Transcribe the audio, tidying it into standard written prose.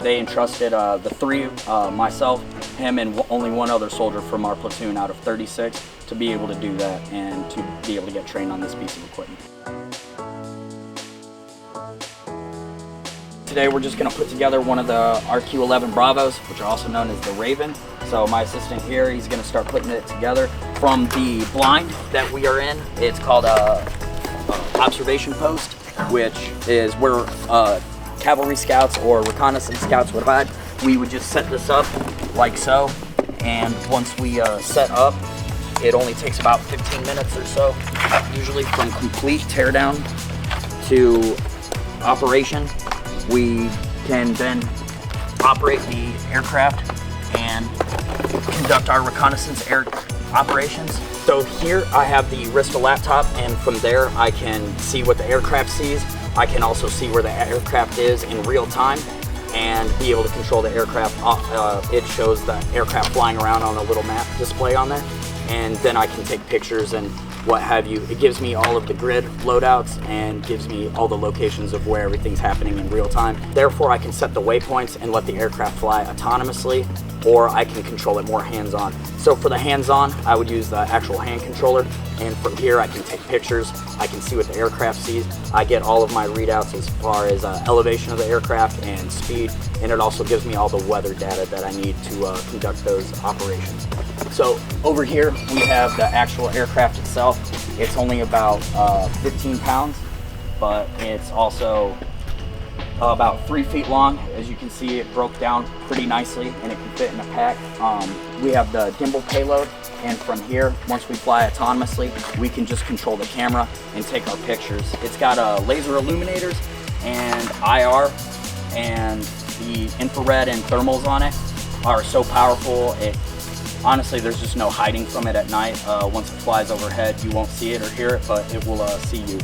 They entrusted the three, myself, him, and only one other soldier from our platoon out of 36 to be able to do that and to be able to get trained on this piece of equipment. Today we're just going to put together one of the RQ-11 Bravos, which are also known as the Raven. So my assistant here, he's going to start putting it together from the blind that we are in. It's called a observation post, which is where cavalry scouts or reconnaissance scouts would hide. We would just set this up like so, and once we set up, it only takes about 15 minutes or so, usually from complete teardown to operation. We can then operate the aircraft and conduct our reconnaissance air operations. So here I have the Arista laptop, and from there I can see what the aircraft sees. I can also see where the aircraft is in real time and be able to control the aircraft. It shows the aircraft flying around on a little map display on there, and then I can take pictures and what have you. It gives me all of the grid loadouts and gives me all the locations of where everything's happening in real time. Therefore, I can set the waypoints and let the aircraft fly autonomously, or I can control it more hands-on. So for the hands-on, I would use the actual hand controller, and from here I can take pictures, I can see what the aircraft sees, I get all of my readouts as far as elevation of the aircraft and speed, and it also gives me all the weather data that I need to conduct those operations. So over here we have the actual aircraft itself. It's only about 15 pounds, but it's also about 3 feet long. As you can see, it broke down pretty nicely and it can fit in a pack. We have the gimbal payload, and from here, once we fly autonomously, we can just control the camera and take our pictures. It's got laser illuminators and IR, and the infrared and thermals on it are so powerful. Honestly, there's just no hiding from it at night. Once it flies overhead, you won't see it or hear it, but it will see you.